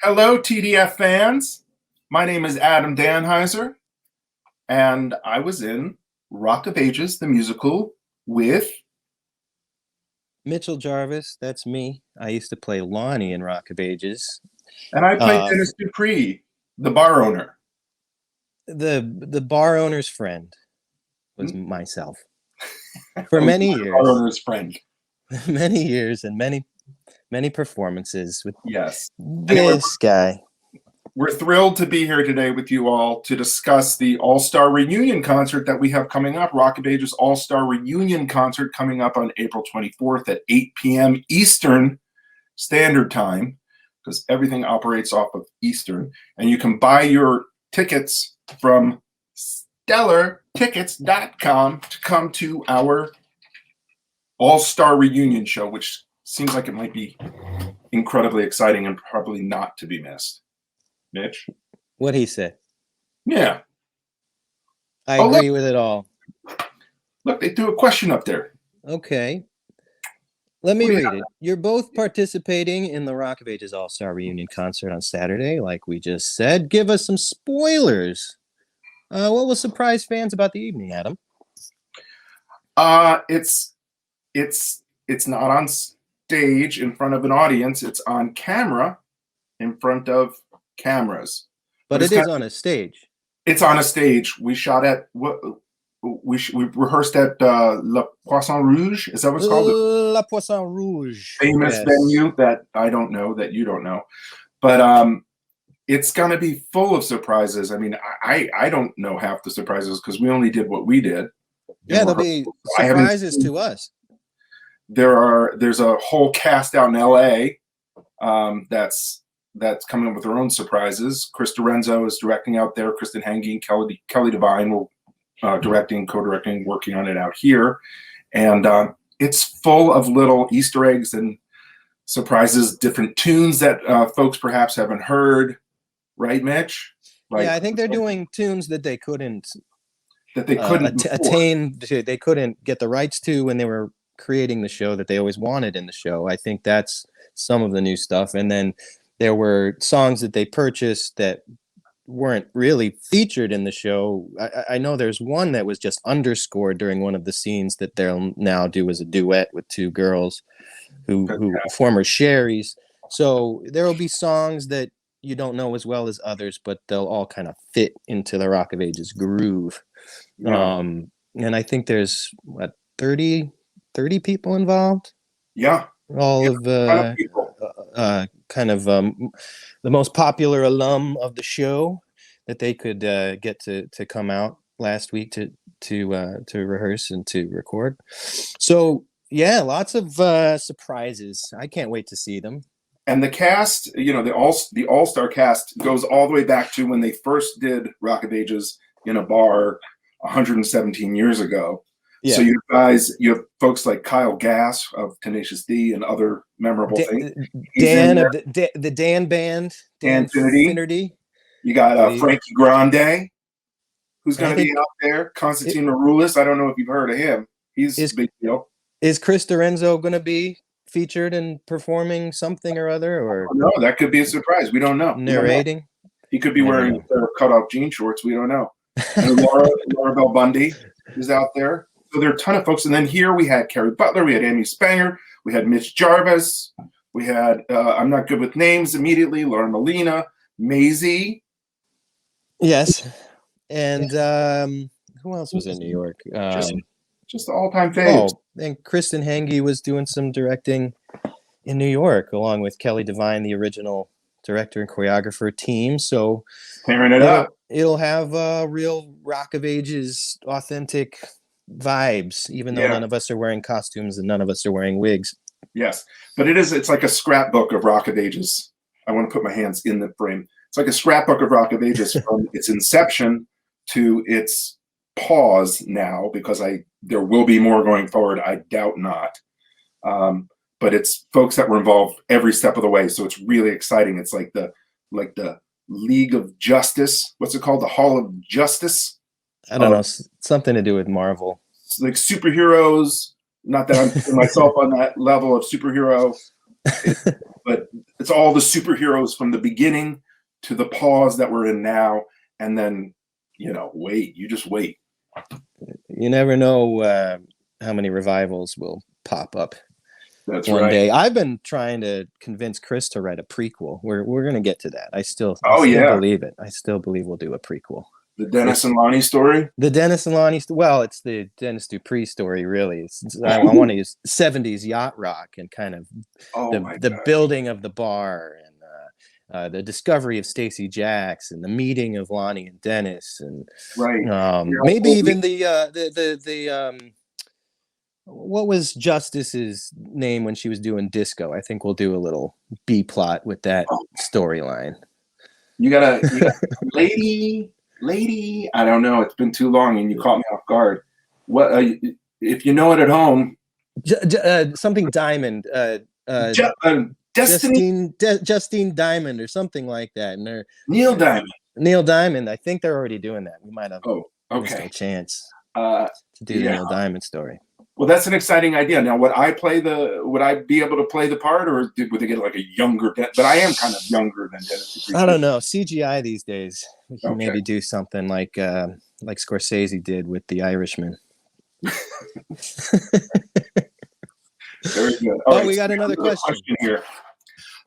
Hello, TDF fans. My name is Adam Dannheisser, and I was in Rock of Ages, the musical, with Mitchell Jarvis, that's me. I used to play Lonny in Rock of Ages. and I played Uh, Dennis Dupree, the bar owner. the bar owner's friend was myself for Oh, many the bar years, owner's friend. many years, and many performances with Yes. Anyway, this guy. we're thrilled to be here today with you all to discuss the All-Star Reunion concert that we have coming up, Rock of Ages All-Star Reunion concert coming up on April 24th at 8 p.m. Eastern Standard Time, because everything operates off of Eastern. And you can buy your tickets from stellartickets.com to come to our All-Star Reunion show, which seems like it might be incredibly exciting and probably not to be missed. Mitch? What he said. Yeah. I agree with it all. Look, they threw a question up there. Okay. Let me read it. You're both participating in the Rock of Ages All-Star Reunion concert on Saturday, like we just said. Give us some spoilers. What will surprise fans about the evening, Adam? It's not on stage in front of an audience. It's on camera in front of cameras. But it is on a stage. It's on a stage. We shot at we rehearsed at La Poisson Rouge. Is that what it's called? La Poisson Rouge. Famous venue that I don't know, that you don't know. But it's going to be full of surprises. I mean, I don't know half the surprises because we only did what we did. Yeah, there'll be surprises to us. There's a whole cast out in LA that's coming up with their own surprises. Chris Dorenzo is directing out there. Kristen Hange and Kelly Devine will directing, co-directing, working on it out here. And it's full of little Easter eggs and surprises, different tunes that folks perhaps haven't heard. Right, Mitch? Yeah, I think they're doing tunes that they couldn't attain. They couldn't get the rights to when they were creating the show that they always wanted in the show. I think that's some of the new stuff. And then there were songs that they purchased that weren't really featured in the show. I know there's one that was just underscored during one of the scenes that they'll now do as a duet with two girls who former Sherrys. So there will be songs that you don't know as well as others, but they'll all kind of fit into the Rock of Ages groove. Yeah. And I think there's 30 people involved. Yeah. All of kind of the most popular alum of the show that they could get to come out last week to rehearse and to record. So yeah, lots of surprises. I can't wait to see them. And the cast, the all-star cast goes all the way back to when they first did Rock of Ages in a bar 117 years ago. Yeah. So you have folks like Kyle Gass of Tenacious D and other memorable things. Dan of the Dan Band. Dan Finnerty. You got Frankie Grande, who's going to be out there. Constantine Maroulis. I don't know if you've heard of him. He's a big deal. Is Chris Dorenzo going to be featured and performing something or other? Or no, that could be a surprise. We don't know. Narrating? Don't know. He could be wearing cut-off jean shorts. We don't know. And Laura Bell Bundy is out there. So there are a ton of folks. And then here we had Carrie Butler, we had Amy Spanger, we had Mitch Jarvis, we had, I'm not good with names immediately, Laura Molina, Maisie. Yes. And who else was in New York? Just all-time faves. Oh, and Kristen Hange was doing some directing in New York, along with Kelly Devine, the original director and choreographer team. So tearing it up. It'll have real Rock of Ages, authentic vibes, even though none of us are wearing costumes and none of us are wearing wigs. Yes, but it's like a scrapbook of Rock of Ages. I want to put my hands in the frame. It's like a scrapbook of Rock of Ages from its inception to its pause now, because there will be more going forward. I doubt not. But it's folks that were involved every step of the way, so it's really exciting. It's like the League of Justice. What's it called? The Hall of Justice. I don't know. Something to do with Marvel. It's like superheroes. Not that I'm putting myself on that level of superhero But it's all the superheroes from the beginning to the pause that we're in now, and then you just wait. You never know how many revivals will pop up. That's one right. day. I've been trying to convince Chris to write a prequel. We're gonna get to that. I still believe it. I still believe we'll do a prequel. The Dennis and Lonny story. The Dennis and Lonny. Well, it's the Dennis Dupree story, really. I want to use 70s yacht rock and kind of the building of the bar and the discovery of Stacey Jacks and the meeting of Lonny and Dennis and maybe even the what was Justice's name when she was doing disco? I think we'll do a little B plot with that storyline. You got lady. I don't know. It's been too long, and you caught me off guard. What if you know it at home? Something Diamond. Destiny. Justine Diamond or something like that. And Neil Diamond. Neil Diamond. I think they're already doing that. We might have missed a chance to do the Neil Diamond story. Well, that's an exciting idea. Now, would I be able to play the part, or would they get like a younger? But I am kind of younger than Dennis Dupree. I don't know. CGI these days, we can maybe do something like Scorsese did with The Irishman. Very good. We got another question here.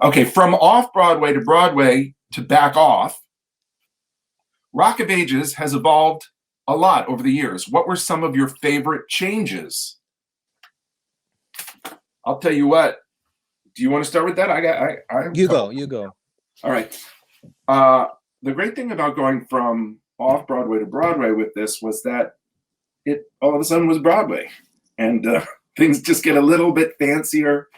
Okay, from off Broadway to Broadway to back off, Rock of Ages has evolved a lot over the years. What were some of your favorite changes? I'll tell you what. Do you want to start with that? You go. All right. The great thing about going from off Broadway to Broadway with this was that it all of a sudden was Broadway, and things just get a little bit fancier,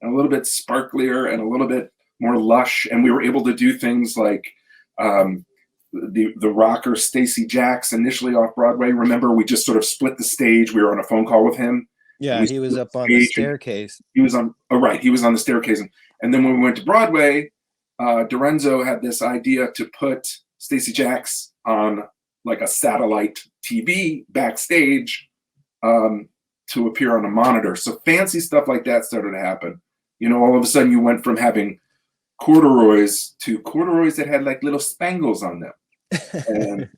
and a little bit sparklier, and a little bit more lush. And we were able to do things like the rocker Stacey Jacks initially off Broadway. Remember, we just sort of split the stage. We were on a phone call with him. Yeah, he was up on the staircase. He was on the staircase. And then when we went to Broadway, Dorenzo had this idea to put Stacey Jacks on like a satellite TV backstage to appear on a monitor. So fancy stuff like that started to happen. All of a sudden you went from having corduroys to corduroys that had like little spangles on them. And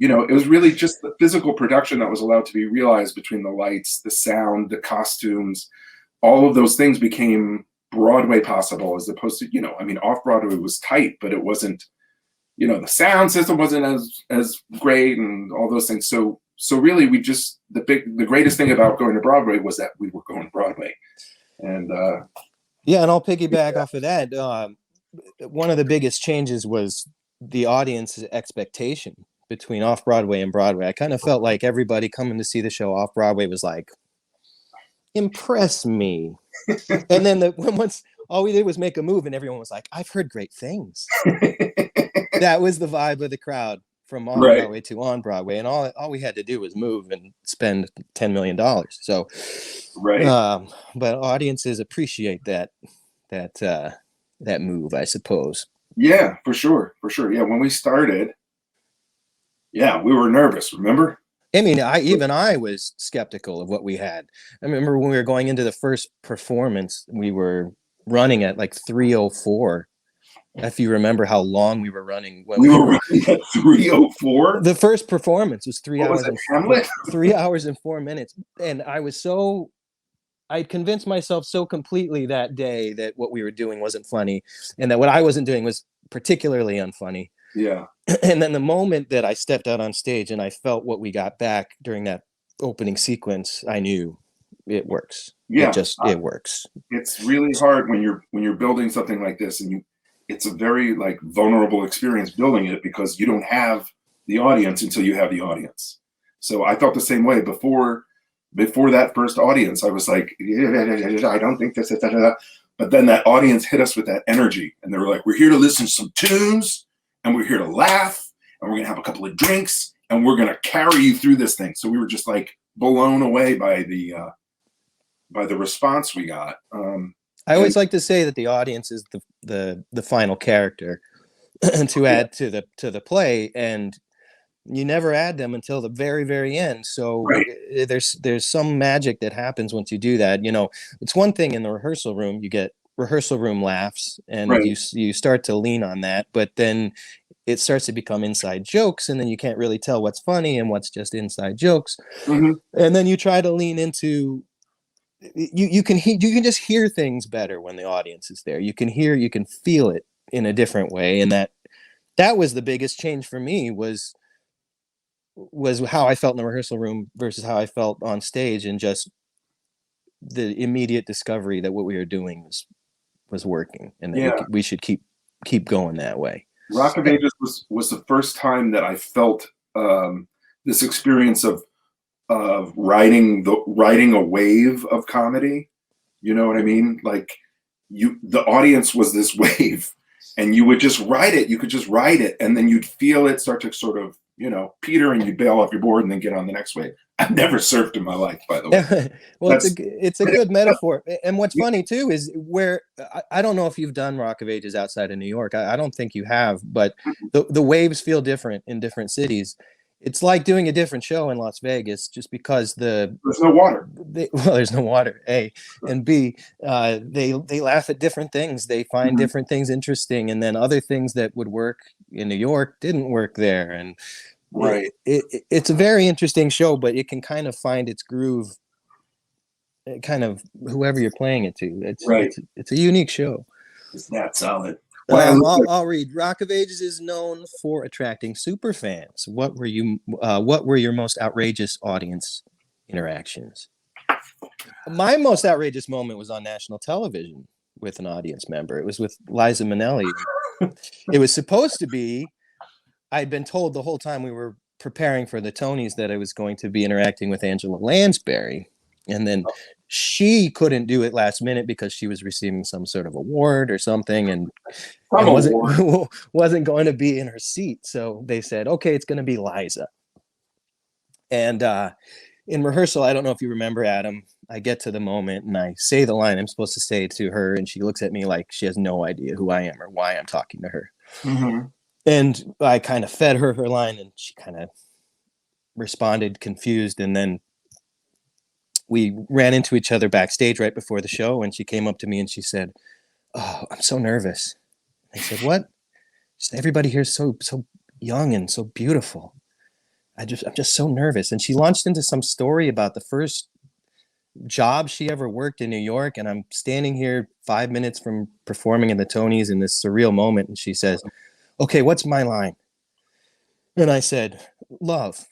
it was really just the physical production that was allowed to be realized between the lights, the sound, the costumes. All of those things became Broadway possible, as opposed to, off Broadway was tight, but it wasn't, the sound system wasn't as great and all those things. So really the greatest thing about going to Broadway was that we were going to Broadway. And and I'll piggyback off of that. One of the biggest changes was the audience's expectation between off Broadway and Broadway. I kind of felt like everybody coming to see the show off Broadway was like, impress me. And then once all we did was make a move and everyone was like, I've heard great things. That was the vibe of the crowd from off Broadway to on Broadway. And all we had to do was move and spend $10 million. So, but audiences appreciate that move, I suppose. Yeah, for sure. Yeah, when we started, we were nervous, remember? I mean, I was skeptical of what we had. I remember when we were going into the first performance, we were running at like 3:04. If you remember how long we were running. We were running at 3:04? The first performance was 3 hours. 3 hours and 4 minutes. And I'd convinced myself so completely that day that what we were doing wasn't funny, and that what I wasn't doing was particularly unfunny. Yeah. And then the moment that I stepped out on stage and I felt what we got back during that opening sequence, I knew it works. Yeah. It works. It's really hard when you're building something like this, and it's a very like vulnerable experience building it, because you don't have the audience until you have the audience. So I felt the same way before that first audience. I was like, I don't think this is that. But then that audience hit us with that energy, and they were like, we're here to listen to some tunes, and we're here to laugh, and we're going to have a couple of drinks, and we're going to carry you through this thing. So we were just like blown away by the response we got. I always like to say that the audience is the final character to add to the play, and you never add them until the very, very end. So there's some magic that happens once you do that. It's one thing in the rehearsal room, you get rehearsal room laughs, and Right. you start to lean on that, but then it starts to become inside jokes, and then you can't really tell what's funny and what's just inside jokes. Mhm. And then you try to lean into you can just hear things better when the audience is there. You can feel it in a different way, and that was the biggest change for me was how I felt in the rehearsal room versus how I felt on stage, and just the immediate discovery that what we were doing was working, and that Yeah. we should keep going that way. Rock of Ages was the first time that I felt this experience of riding a wave of comedy. You know what I mean? Like the audience was this wave, and you would just ride it. You could just ride it, and then you'd feel it start to sort of, peter, and you'd bail off your board and then get on the next wave. I've never surfed in my life, by the way. Well, it's a good metaphor. And what's funny too is where I don't know if you've done Rock of Ages outside of New York. I don't think you have, but the waves feel different in different cities. It's like doing a different show in Las Vegas, just because there's no water. There's no water. A and B, they laugh at different things. They find different things interesting, and then other things that would work in New York didn't work there. And right, it's a very interesting show, but it can kind of find its groove, kind of whoever you're playing it to. It's a unique show. It's that solid. I'll read. Rock of Ages is known for attracting super fans. What were your most outrageous audience interactions? My most outrageous moment was on national television with an audience member. It was with Liza Minnelli. It was supposed to be, I'd been told the whole time we were preparing for the Tonys that I was going to be interacting with Angela Lansbury. And then she couldn't do it last minute because she was receiving some sort of award or something, and wasn't going to be in her seat. So they said, okay, it's going to be Liza. And in rehearsal, I don't know if you remember, Adam, I get to the moment and I say the line I'm supposed to say to her, and she looks at me like she has no idea who I am or why I'm talking to her. Mm-hmm. And I kind of fed her line, and she kind of responded confused. And then we ran into each other backstage right before the show, and she came up to me and she said, "Oh, I'm so nervous." I said, "What?" She said, "Everybody here is so young and so beautiful. I'm just so nervous." And she launched into some story about the first job she ever worked in New York. And I'm standing here 5 minutes from performing in the Tonys in this surreal moment. And she says, "Okay, what's my line?" And I said, "Love."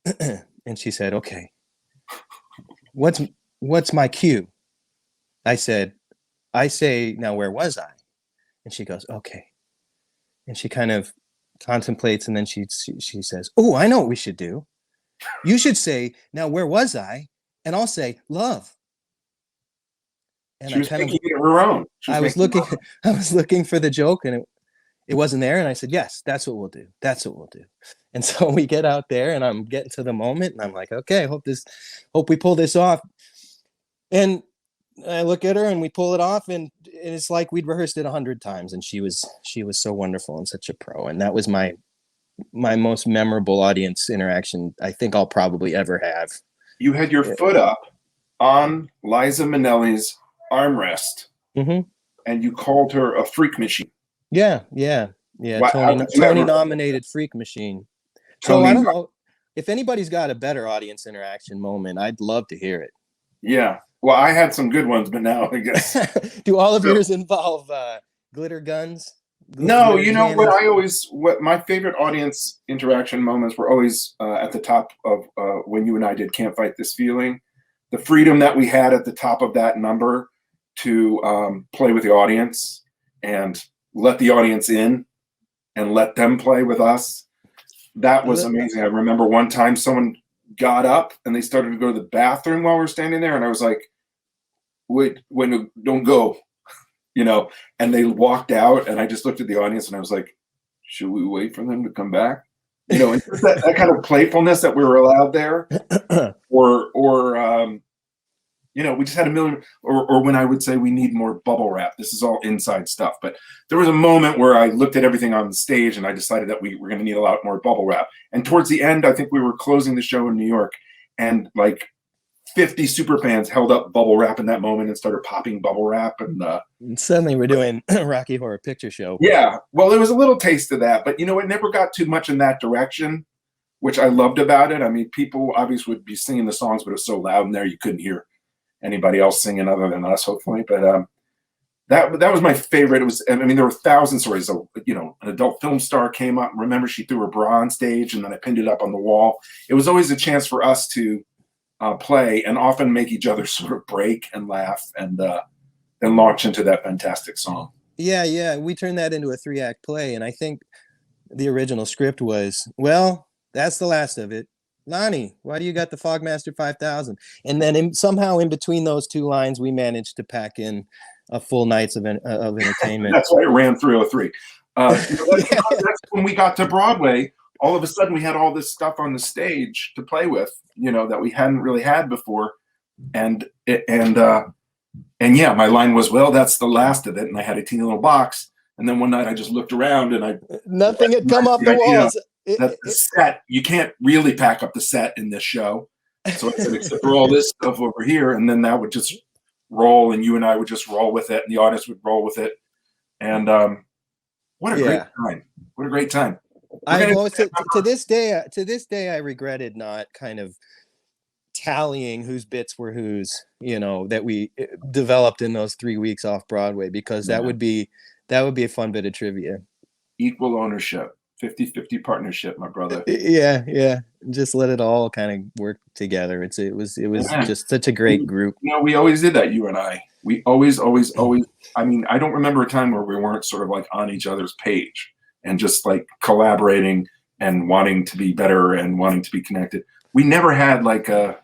And she said, "Okay, what's my cue?" I said, "I say, now where was I?" And she goes, "Okay." And she kind of contemplates, and then she says, "Oh, I know what we should do. You should say, 'Now where was I?' And I'll say, 'Love.'" And she was making it her own. I was looking for the joke, and it wasn't there. And I said, "Yes, that's what we'll do. That's what we'll do." And so we get out there, and I'm getting to the moment, and I'm like, okay, hope we pull this off. And I look at her, and we pull it off, and it's like we'd rehearsed it 100 times. And she was so wonderful and such a pro. And that was my most memorable audience interaction I think I'll probably ever have. You had your foot up on Liza Minnelli's armrest, and you called her a freak machine. Yeah. Wow. Tony nominated freak machine. So I don't know if anybody's got a better audience interaction moment. I'd love to hear it. Yeah. Well, I had some good ones, but now I guess. Do all of yours involve glitter guns? No, you know what my favorite audience interaction moments were always at the top of when you and I did Can't Fight This Feeling. The freedom that we had at the top of that number to play with the audience and let the audience in and let them play with us. That was amazing. I remember one time someone got up and they started to go to the bathroom while we were standing there, and I was like, "Wait, don't go," and they walked out, and I just looked at the audience and I was like, "Should we wait for them to come back?" And that kind of playfulness that we were allowed there, or we just had a million, or when I would say we need more bubble wrap. This is all inside stuff, but there was a moment where I looked at everything on the stage and I decided that we were going to need a lot more bubble wrap. And towards the end, I think we were closing the show in New York, and like 50 super fans held up bubble wrap in that moment and started popping bubble wrap. And suddenly we're doing Rocky Horror Picture Show. Yeah, well, it was a little taste of that, but it never got too much in that direction, which I loved about it. I mean, people obviously would be singing the songs, but it was so loud in there you couldn't hear anybody else singing other than us, hopefully. But that was my favorite. It was, I mean, there were 1,000 stories. So, an adult film star came up. Remember, she threw her bra on stage, and then I pinned it up on the wall. It was always a chance for us to play and often make each other sort of break and laugh and then launch into that fantastic song. Yeah. We turned that into a 3-act play, and I think the original script was, well, that's the last of it. Lonny, why do you got the Fogmaster 5000? And then somehow in between those two lines, we managed to pack in a full night's of entertainment. That's why it ran 303. That's when we got to Broadway. All of a sudden, we had all this stuff on the stage to play with, that we hadn't really had before. And yeah, my line was, well, that's the last of it. And I had a teeny little box. And then one night I just looked around and nothing had come off the walls. That the set, you can't really pack up the set in this show. So I said, except for all this stuff over here. And then that would just roll, and you and I would just roll with it, and the audience would roll with it. And what a great time. What a great time. To this day, I regretted not kind of tallying whose bits were whose, that we developed in those 3 weeks off Broadway, because that would be a fun bit of trivia. Equal ownership, 50-50 partnership, my brother. Yeah. Just let it all kind of work together. It was just such a great group. We always did that, you and I. We always. I mean, I don't remember a time where we weren't sort of like on each other's page and just like collaborating and wanting to be better and wanting to be connected. We never had like a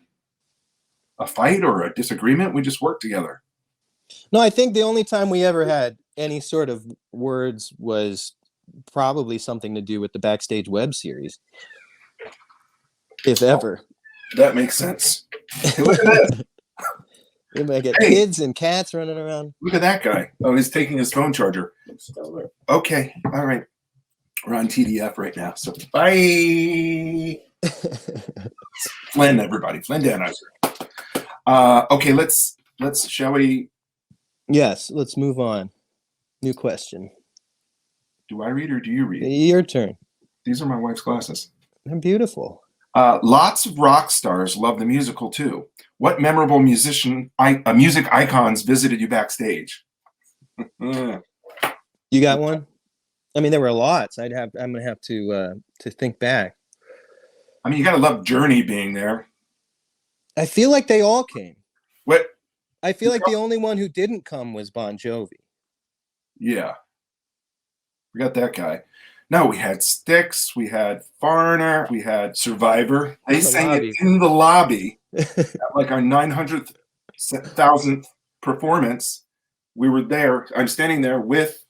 fight or a disagreement. We just worked together. No, I think the only time we ever had any sort of words was probably something to do with the Backstage web series, if ever. That makes sense. Hey, look at that. We might get kids and cats running around. Look at that guy. Oh, he's taking his phone charger. Okay, all right. We're on TDF right now, so bye. Flynn, everybody. Flynn Dannheisser. Okay, let's shall we? Yes, let's move on. New question. Do I read or do you read? Your turn. These are my wife's glasses. They're beautiful. Lots of rock stars love the musical too. What memorable music icons visited you backstage? You got one? I mean, there were lots. I'm gonna have to think back. I mean, you gotta love Journey being there. I feel like they all came. What? I feel like the only one who didn't come was Bon Jovi. Yeah. We got that guy. No, we had Styx, we had Foreigner, we had Survivor. They sang it in the lobby at like our 900,000th performance. We were there. I'm standing there with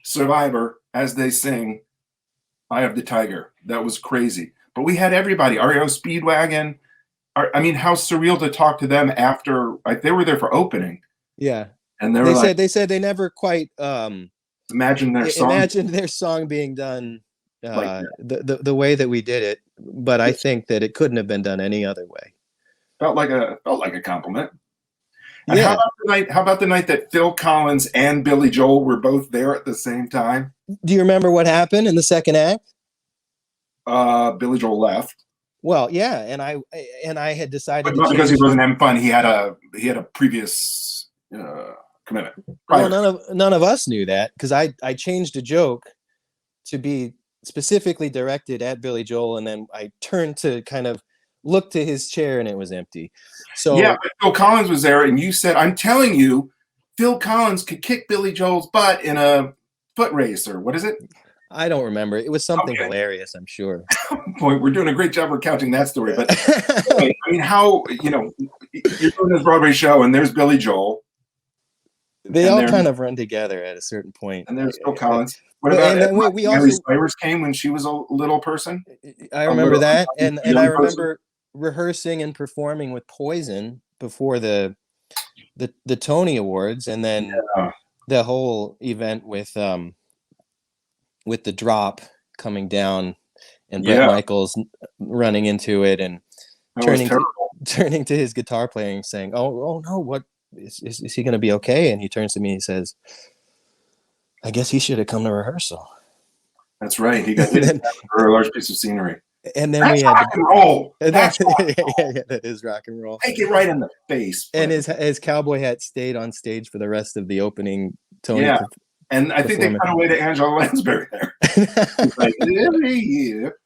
Survivor as they sing Eye of the Tiger. That was crazy. But we had everybody. REO Speedwagon. I mean, how surreal to talk to them after, like, they were there for opening. Yeah. And they said they never quite imagined their song being done the way that we did it, but I think that it couldn't have been done any other way. Felt like a compliment. And yeah. How about the night that Phil Collins and Billy Joel were both there at the same time? Do you remember what happened in the second act? Billy Joel left. Well, yeah, and I had decided, but not because he wasn't having fun. He had a previous commitment. Well, none of us knew that, because I changed a joke to be specifically directed at Billy Joel, and then I turned to kind of look to his chair, and it was empty. So yeah, but Phil Collins was there, and you said, "I'm telling you, Phil Collins could kick Billy Joel's butt in a foot race, or what is it?" I don't remember. It was something hilarious, I'm sure. Boy, we're doing a great job recounting that story. But I mean, how, you're doing this Broadway show, and there's Billy Joel. They all kind of run together at a certain point. And there's Phil Collins. What about Mary Cyrus came when she was a little person? I remember that. And I remember rehearsing and performing with Poison before the Tony Awards, and then the whole event with the drop coming down and Bret Michaels running into it and turning to his guitar playing, saying, "Oh no, what is he going to be okay?" And he turns to me, and he says, "I guess he should have come to rehearsal." That's right. He got hit then, for a large piece of scenery. and then That's we had rock and roll. That's rock and roll. yeah, that is rock and roll. Take it right in the face. And his cowboy hat stayed on stage for the rest of the opening Tony. Yeah, and I think they cut away to Angela Lansbury there. Like every year.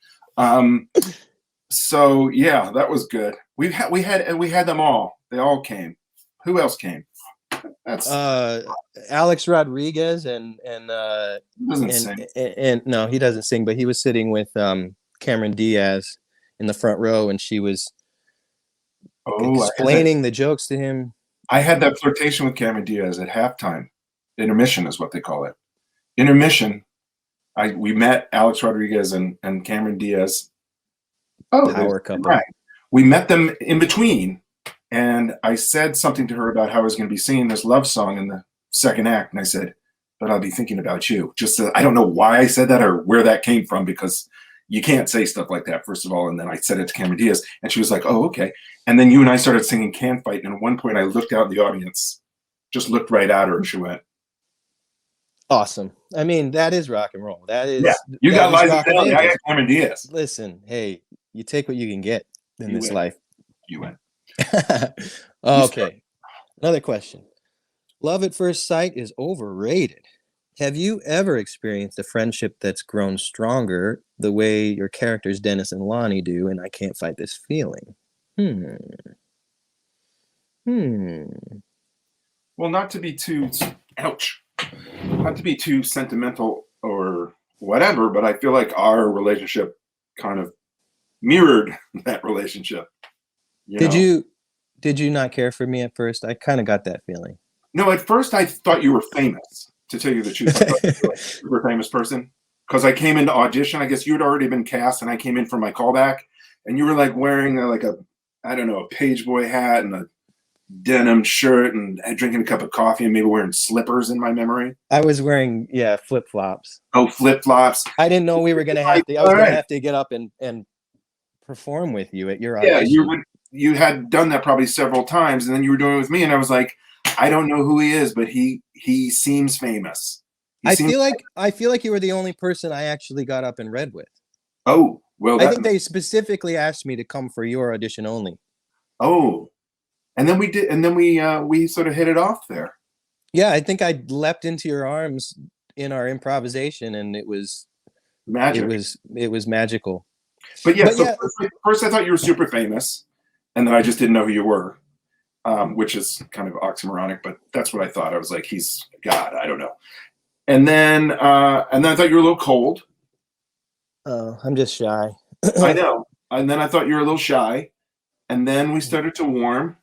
So yeah, that was good. We had them all. They all came. Who else came? That's Alex Rodriguez and doesn't sing. And no, he doesn't sing, but he was sitting with Cameron Diaz in the front row, and she was explaining the jokes to him. I had that flirtation with Cameron Diaz at halftime. Intermission is what they call it. Intermission. We met Alex Rodriguez and Cameron Diaz. Power couple. Right. We met them in between, and I said something to her about how I was going to be singing this love song in the second act, and I said, "But I'll be thinking about you." Just I don't know why I said that or where that came from, because you can't say stuff like that, first of all. And then I said it to Cameron Diaz, and she was like, "Oh, okay." And then you and I started singing "Can Fight," and at one point I looked out in the audience, just looked right at her, and she went, "Awesome." I mean, that is rock and roll. That is. Yeah, you got Liza Minnelli. I got Cameron Diaz. Listen, hey, you take what you can get in this life. You win. Okay. Another question. Love at first sight is overrated. Have you ever experienced a friendship that's grown stronger the way your characters Dennis and Lonny do, and I can't fight this feeling? Well, not to be too not to be too sentimental or whatever, but I feel like our relationship kind of mirrored that relationship. Did you not care for me at first? I kind of got that feeling. No, at first I thought you were famous, to tell you the truth. I thought you were like a super famous person, because I came into audition. I guess you had already been cast, and I came in for my callback, and you were like wearing a page boy hat and a denim shirt and drinking a cup of coffee and maybe wearing slippers in my memory. I was wearing, flip-flops. Oh, flip-flops. I didn't know we were going to have to, I was going to have to get up and perform with you at your audition. Yeah, you had done that probably several times, and then you were doing it with me, and I was like, I don't know who he is, but he seems famous. I feel like you were the only person I actually got up and read with. Oh, well, I think they specifically asked me to come for your audition only. Oh, and then we did, and then we sort of hit it off there. Yeah, I think I leapt into your arms in our improvisation, and it was magic. It was magical. But first I thought you were super famous, and then I just didn't know who you were, which is kind of oxymoronic, but that's what I thought. I was like, he's God, I don't know. And then I thought you were a little cold. Oh, I'm just shy. I know. And then I thought you were a little shy. And then we started to warmer,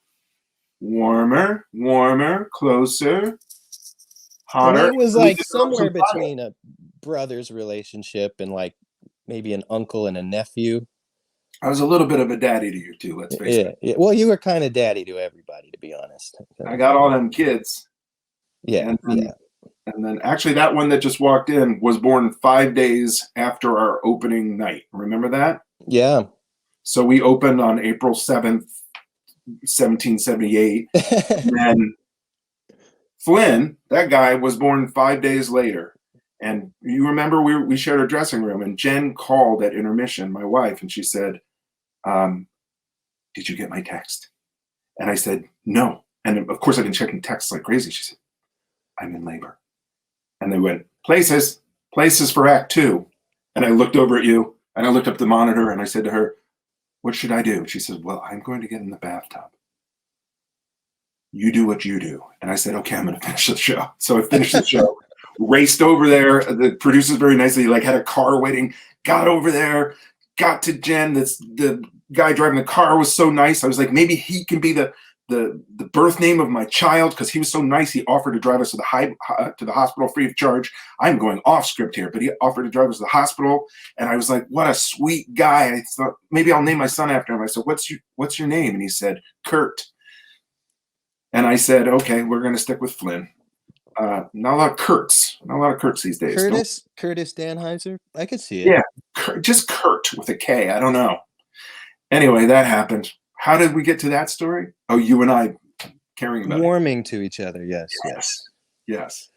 closer, hotter. It was like somewhere between a brother's relationship and like maybe an uncle and a nephew. I was a little bit of a daddy to you too, let's face it. Yeah. Well, you were kind of daddy to everybody, to be honest. I got all them kids. Yeah. And then actually that one that just walked in was born 5 days after our opening night. Remember that? Yeah. So we opened on April 7th, 1778. And then Flynn, that guy, was born 5 days later. And you remember we shared a dressing room, and Jen called at intermission, my wife, and she said, did you get my text? And I said, no. And of course I've been checking texts like crazy. She said, I'm in labor. And they went, places for Act 2. And I looked over at you, and I looked up the monitor, and I said to her, what should I do? She said, well, I'm going to get in the bathtub. You do what you do. And I said, okay, I'm going to finish the show. So I finished the show, raced over there. The producers very nicely had a car waiting, got over there, got to Jen. The guy driving the car was so nice. I was like, maybe he can be the birth name of my child, because he was so nice. He offered to drive us to the hospital free of charge. I'm going off script here, but he offered to drive us to the hospital, and I was like, what a sweet guy. I thought maybe I'll name my son after him. I said, what's your name? And he said, Kurt. And I said, okay, we're going to stick with Flynn. Not a lot of Kurt's these days. Curtis Dannheisser. I could see it. Yeah, just Kurt with a K. I don't know. Anyway, that happened. how did we get to that story? Oh, you and I caring about Warming to each other. Yes. Yes.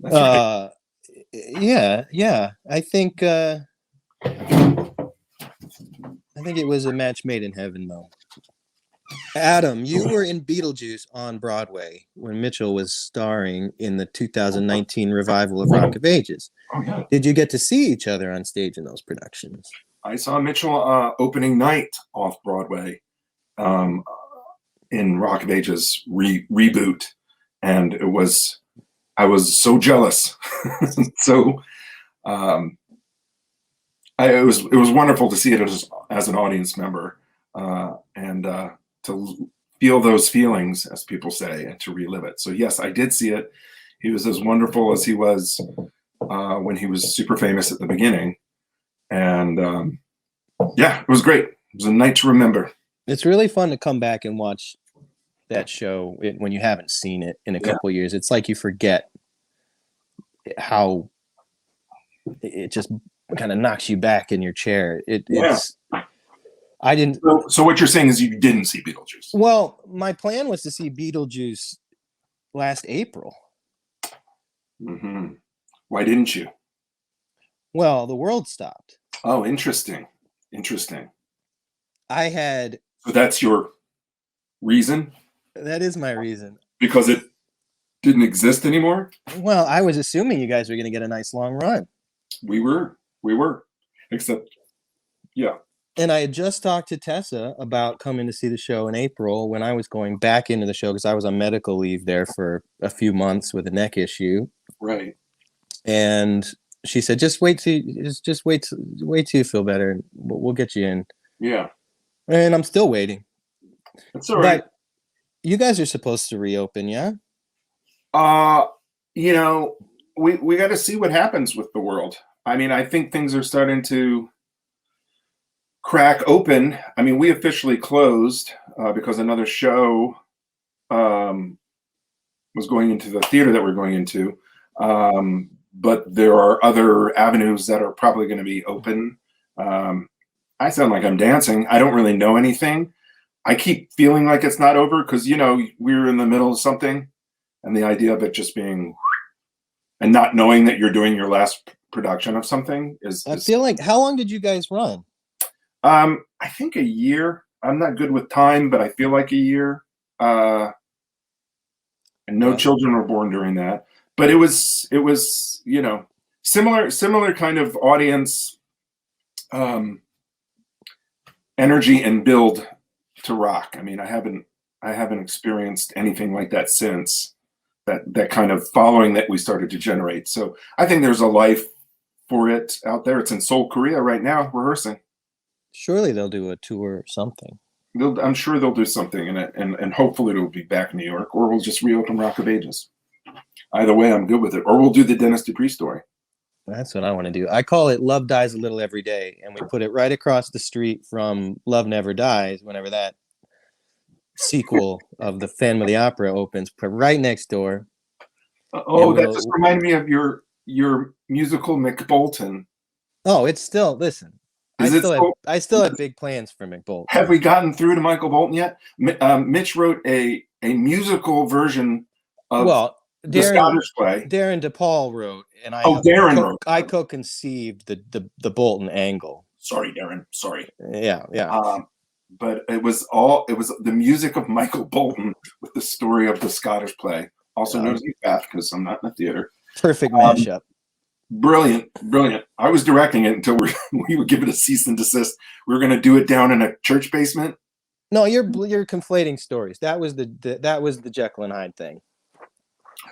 That's right. Yeah. I think it was a match made in heaven, though. Adam, you were in Beetlejuice on Broadway when Mitchell was starring in the 2019 revival of Rock of Ages. Oh, yeah. Did you get to see each other on stage in those productions? I saw Mitchell opening night off Broadway in Rock of Ages reboot, and I was so jealous. So it was wonderful to see it as an audience member and to feel those feelings, as people say, and to relive it. So yes, I did see it. He was as wonderful as he was when he was super famous at the beginning. And yeah, it was great. It was a night to remember. It's really fun to come back and watch that show when you haven't seen it in a couple years. It's like you forget how it just kind of knocks you back in your chair. It's I didn't. So what you're saying is you didn't see Beetlejuice? Well, my plan was to see Beetlejuice last April. Mm-hmm. Why didn't you? Well, the world stopped. Oh, interesting. I had. So that's your reason? That is my reason. Because it didn't exist anymore? Well, I was assuming you guys were going to get a nice long run. We were. Except, yeah. And I had just talked to Tessa about coming to see the show in April when I was going back into the show because I was on medical leave there for a few months with a neck issue. Right. And she said, just wait till you feel better and we'll get you in. Yeah. And I'm still waiting. That's all right. But you guys are supposed to reopen, yeah? You know, we got to see what happens with the world. I mean, I think things are starting to crack open. I mean, we officially closed because another show was going into the theater that we're going into. But there are other avenues that are probably going to be open. I sound like I'm dancing. I don't really know anything. I keep feeling like it's not over because, you know, we're in the middle of something, and the idea of it just being and not knowing that you're doing your last production of something is. I feel like, how long did you guys run? I think a year. I'm not good with time, but I feel like a year. And no children were born during that. But it was, you know, similar kind of audience energy and build to rock. I mean, I haven't experienced anything like that since that kind of following that we started to generate. So I think there's a life for it out there. It's in Seoul, Korea right now, rehearsing. Surely they'll do a tour or something. I'm sure they'll do something in it, and hopefully it'll be back in New York, or we'll just reopen Rock of Ages. Either way, I'm good with it. Or we'll do the Dennis Dupree story. That's what I want to do. I call it Love Dies a Little Every Day, and we put it right across the street from Love Never Dies whenever that sequel of the Phantom of the Opera opens, put right next door. That just reminded me of your musical McBolton. Oh, it's still, listen. I still have big plans for McBolton. Have we gotten through to Michael Bolton yet? Mitch wrote a musical version of the Scottish play. Darren DePaul wrote, and I co-conceived the Bolton angle. Sorry, Darren. Sorry. Yeah. But it was the music of Michael Bolton with the story of the Scottish play, also known as Macbeth, because I'm not in the theater. Perfect mashup. Brilliant. I was directing it until we would give it a cease and desist. We were going to do it down in a church basement. No, you're conflating stories. That was the Jekyll and Hyde thing.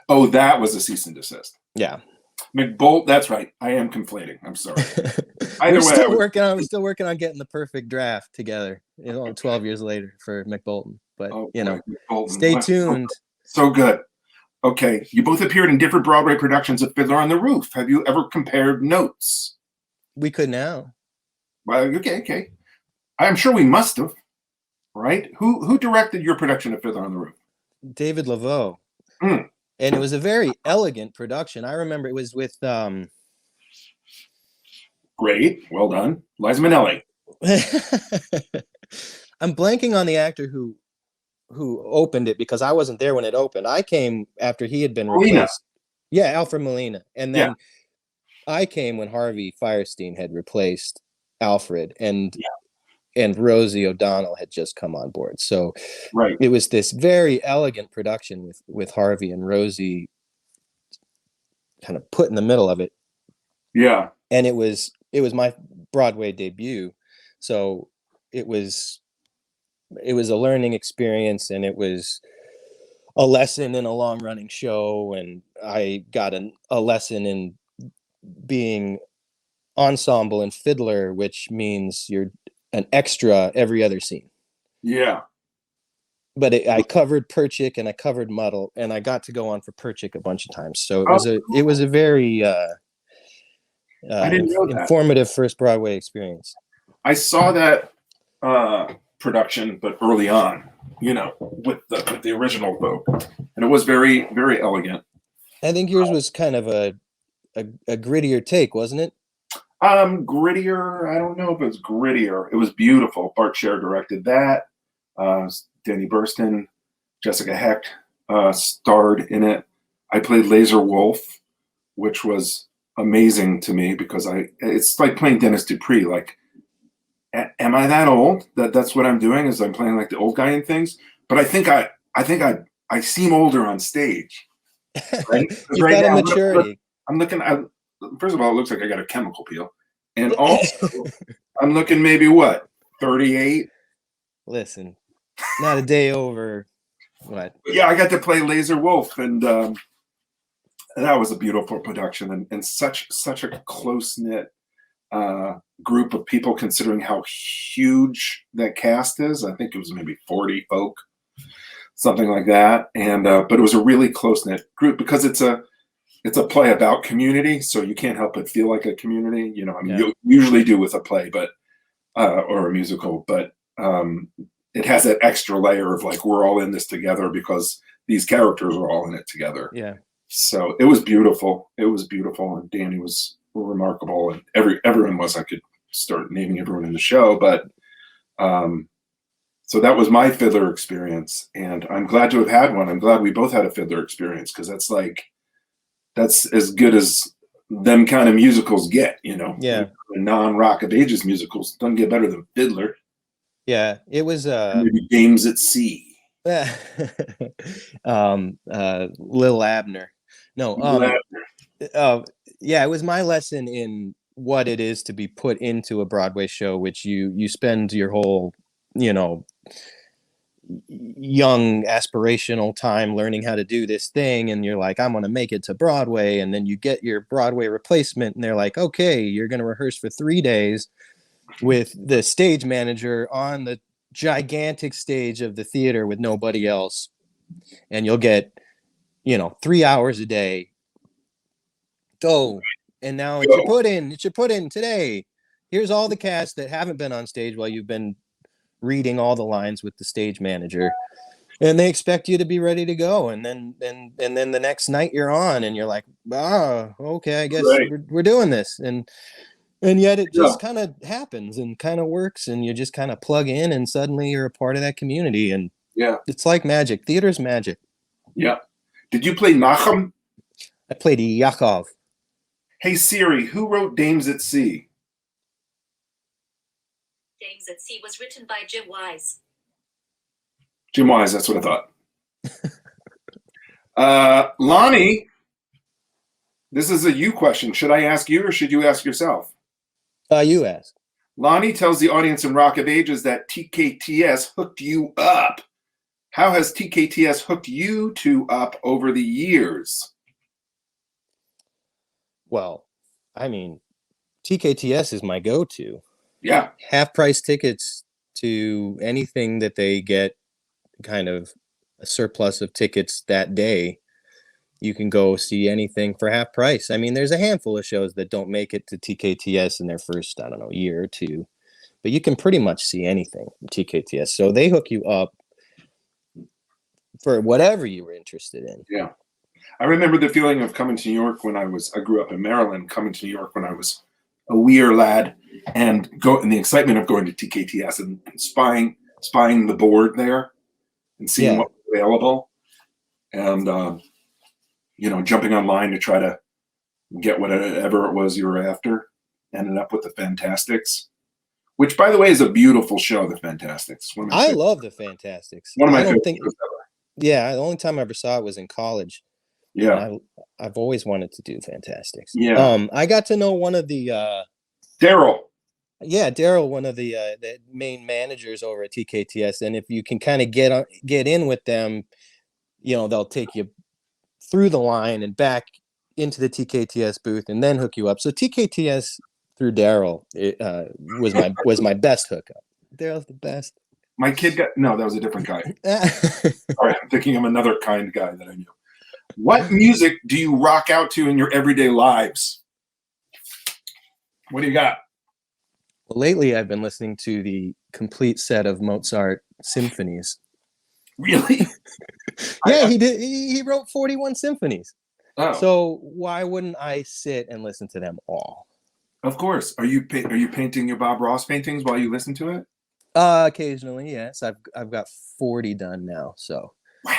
Oh, that was a cease and desist. Yeah. McBolt, that's right. I am conflating. I'm sorry. We're still working on getting the perfect draft together, 12 years later for McBolton. But stay tuned. So good. Okay, you both appeared in different Broadway productions of Fiddler on the Roof. Have you ever compared notes? We could now. Well, okay. I'm sure we must have, right? Who directed your production of Fiddler on the Roof? David Laveau. And it was a very elegant production. I remember it was with Great, well done. Liza Minnelli. I'm blanking on the actor who opened it because I wasn't there when it opened. I came after he had been Molina. replaced. Yeah, Alfred Molina. And Yeah. then I came when Harvey Fierstein had replaced Alfred, and Rosie O'Donnell had just come on board. So Right. it was this very elegant production with Harvey and Rosie kind of put in the middle of it. Yeah. And it was my Broadway debut. So it was a learning experience, and it was a lesson in a long running show, and I got a lesson in being ensemble and Fiddler, which means you're an extra every other scene. Yeah. But I covered Perchik and I covered Muddle, and I got to go on for Perchik a bunch of times. So it was a very I didn't know that. informative first Broadway experience. I saw that production, but early on, with the original folk, and it was very, very elegant. I think yours was kind of a grittier take, wasn't it? Grittier. I don't know if it was grittier. It was beautiful. Bart Scher directed that. Danny Burston, Jessica Hecht starred in it. I played Laser Wolf, which was amazing to me because it's like playing Dennis Dupree. Like, am I that old? That's what I'm doing, is I'm playing like the old guy in things. But I think I seem older on stage. Right? You've got a maturity. I'm looking. First of all, it looks like I got a chemical peel, and also I'm looking maybe 38. Listen, not a day over. What? Yeah, I got to play Laser Wolf, and that was a beautiful production, and such a close knit group of people, considering how huge that cast is. I think it was maybe 40 folk, something like that, and but it was a really close knit group because it's a play about community, so you can't help but feel like a community. You usually do with a play, but or a musical, but it has that extra layer of like, we're all in this together because these characters are all in it together. Yeah. So it was beautiful. It was beautiful, and Danny was remarkable, and everyone was. I could start naming everyone in the show, but so that was my Fiddler experience, and I'm glad to have had one. I'm glad we both had a Fiddler experience, because that's as good as them kind of musicals get. Yeah. Non-Rock of Ages musicals don't get better than Fiddler. Yeah, it was maybe Games at Sea. Lil Abner. No, yeah, it was my lesson in what it is to be put into a Broadway show, which you spend your whole, young aspirational time learning how to do this thing, and you're like, I'm going to make it to Broadway, and then you get your Broadway replacement, and they're like, okay, you're going to rehearse for 3 days with the stage manager on the gigantic stage of the theater with nobody else, and you'll get 3 hours a day. Go. And now it's your put in today. Here's all the cast that haven't been on stage while you've been reading all the lines with the stage manager, and they expect you to be ready to go, and then the next night you're on, and you're like, okay, I guess we're doing this, and yet it just kind of happens and kind of works, and you just kind of plug in, and suddenly you're a part of that community, and it's like magic. Theater's magic. Yeah. Did you play Nachum? I played Yakov. Hey Siri, who wrote Dames at Sea? Dames at Sea was written by Jim Wise. Jim Wise, that's what I thought. Lonny, this is a you question. Should I ask you, or should you ask yourself? You ask. Lonny tells the audience in Rock of Ages that TKTs hooked you up. How has TKTs hooked you two up over the years? Well, I mean, TKTs is my go-to. Yeah. Half-price tickets to anything that they get kind of a surplus of tickets that day. You can go see anything for half price. I mean, there's a handful of shows that don't make it to TKTs in their first, year or two. But you can pretty much see anything from TKTs. So they hook you up for whatever you were interested in. Yeah. I remember the feeling of coming to New York when I grew up in Maryland, coming to New York when I was a weir lad, and the excitement of going to TKTs and spying spying the board there and seeing Yeah. what's available, and jumping online to try to get whatever it was you were after. Ended up with the Fantastics, which, by the way, is a beautiful show. The Fantastics. I love the Fantastics. One of my I don't favorite think. shows ever. Yeah, the only time I ever saw it was in college. Yeah. And I've always wanted to do Fantastics. Yeah. I got to know one of the Daryl. yeah, Daryl, one of the main managers over at TKTS, and if you can kind of get in with them, they'll take you through the line and back into the TKTS booth and then hook you up. So TKTS through Daryl was my best hookup. Daryl's the best. My kid got that was a different guy. Sorry, I'm thinking of another kind guy that I knew. What music do you rock out to in your everyday lives? What do you got? Well, lately I've been listening to the complete set of Mozart symphonies. Really? Yeah, he did. He wrote 41 symphonies. Oh. So why wouldn't I sit and listen to them all? Of course. Are you painting your Bob Ross paintings while you listen to it? Occasionally, yes. I've got 40 done now. So wow,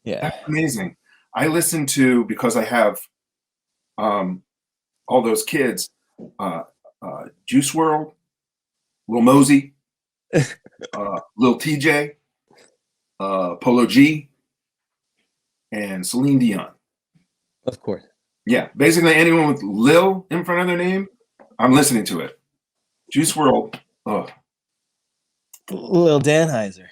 yeah, that's amazing. I listen to, because I have all those kids, Juice WRLD, Lil Mosey, Lil TJ, Polo G, and Celine Dion. Of course. Yeah, basically anyone with Lil in front of their name, I'm listening to it. Juice WRLD. Oh. Lil Dannheisser.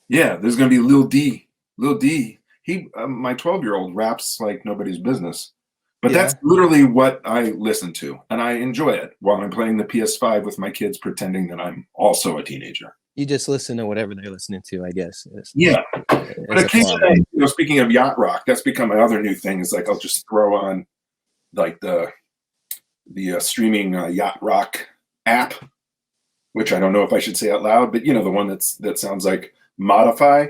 Yeah, there's gonna be Lil D. Lil D. He, my 12-year-old raps like nobody's business, but Yeah. that's literally what I listen to, and I enjoy it while I'm playing the PS5 with my kids, pretending that I'm also a teenager. You just listen to whatever they're listening to, I guess. Yeah, but occasionally, speaking of yacht rock, that's become my other new thing. Is like I'll just throw on like the streaming yacht rock app, which I don't know if I should say out loud, but the one that sounds like Modify.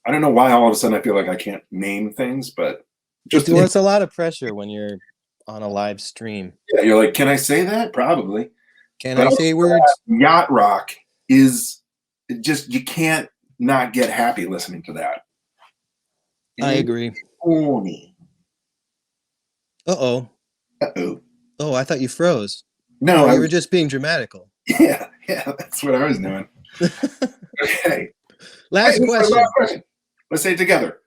I don't know why all of a sudden I feel like I can't name things, but it's a lot of pressure when you're on a live stream. Yeah, you're like, can I say that? Probably. Can I say words? Yacht rock is just, you can't not get happy listening to that. I agree. Horny. Uh-oh. Uh-oh. Oh, I thought you froze. No, you were just being dramatical. Yeah, that's what I was doing. Okay. Last question. Let's say it together.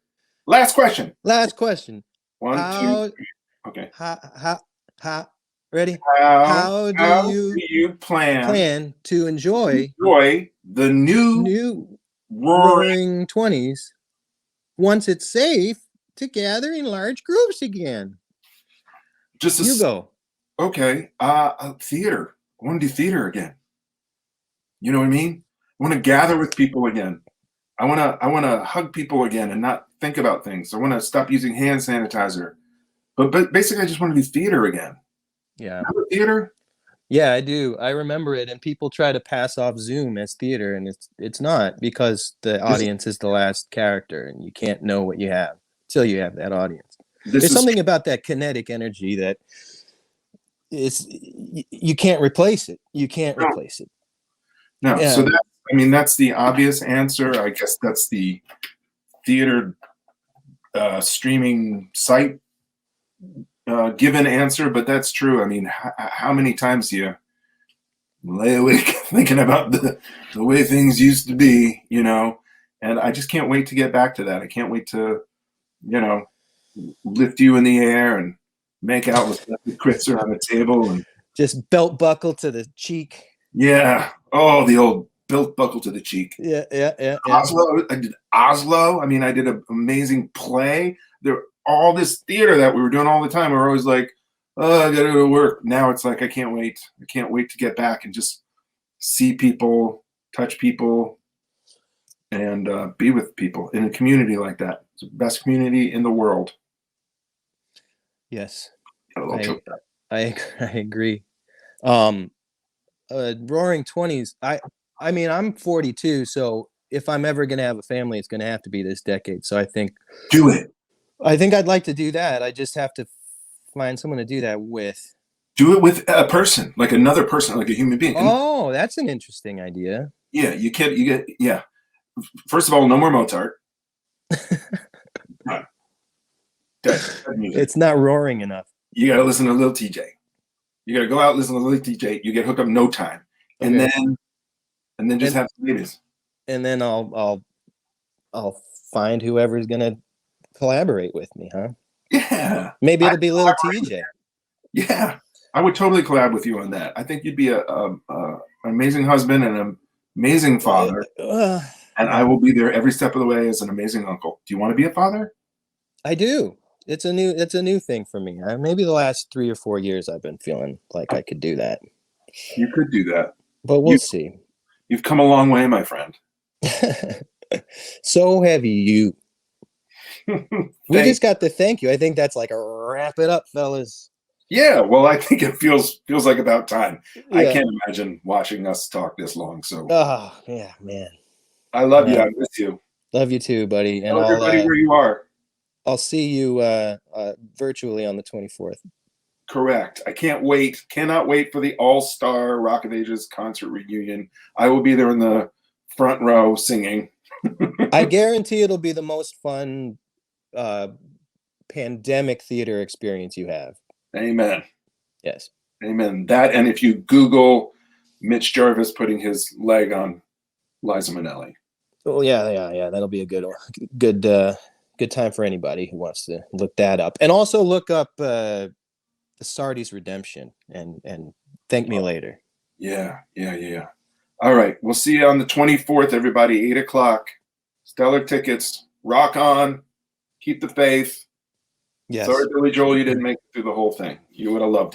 Last question. Last question. 1, 2, 3. Okay. Ready? How do you plan to enjoy the new Roaring 20s once it's safe to gather in large groups again? You go. Okay. Theater. I want to do theater again. You know what I mean? I want to gather with people again. I want to hug people again and not think about things. I want to stop using hand sanitizer. But basically, I just want to do theater again. Yeah. Remember theater? Yeah, I do. I remember it, and people try to pass off Zoom as theater, and it's not, because the audience is the last character, and you can't know what you have till you have that audience. There's something about that kinetic energy that you can't replace it. You can't replace it. No. Yeah. So that's the obvious answer. I guess that's the theater streaming site given answer, but that's true. I mean, how many times do you lay awake thinking about the way things used to be, and I just can't wait to get back to that. I can't wait to, lift you in the air and make out with Kritzer on the table and just belt buckle to the cheek. Yeah. Oh, the old belt buckle to the cheek. Yeah. Oslo. I did Oslo. I mean, I did an amazing play. All this theater that we were doing all the time. We were always like, oh, I gotta go to work. Now it's like, I can't wait. I can't wait to get back and just see people, touch people, and be with people in a community like that. It's the best community in the world. Yes. I agree. Roaring 20s. I mean, I'm 42, so if I'm ever going to have a family, it's going to have to be this decade. So I think do it. I think I'd like to do that. I just have to find someone to do that with. Do it with a person, like another person, like a human being. Oh, that's an interesting idea. Yeah, you get yeah. First of all, no more Mozart. Dead. Dead music. It's not roaring enough. You got to listen to Lil TJ. You got to go out and listen to Lil TJ. You get hooked up no time, and Okay. then just have some babies. And then I'll find whoever's gonna collaborate with me, huh? Yeah, Maybe it'll be Little TJ. yeah. I would totally collab with you on that. I think you'd be an amazing husband and an amazing father, and I will be there every step of the way as an amazing uncle. Do you want to be a father? I do. It's a new thing for me. Maybe the last 3 or 4 years I've been feeling like I could do that. You could do that, but we'll see. You've come a long way, my friend. So have you. We just got to thank you. I think that's like a wrap it up, fellas. Yeah, well, I think it feels like about time. Yeah. I can't imagine watching us talk this long. So, oh yeah, man. I love you. I miss you. Love you too, buddy. Tell everybody where you are. I'll see you virtually on the 24th. Correct. I can't wait. Cannot wait for the All-Star Rock of Ages concert reunion. I will be there in the front row singing. I guarantee it'll be the most fun pandemic theater experience you have. Amen. Yes. Amen. That, and if you Google Mitch Jarvis putting his leg on Liza Minnelli. Oh yeah. That'll be a good time for anybody who wants to look that up, and also look up the Sardi's Redemption and thank me later. Yeah. All right, we'll see you on the 24th, everybody. 8:00. Stellar tickets. Rock on. Keep the faith. Yes. Sorry, Billy Joel, you didn't make it through the whole thing. You would have loved it.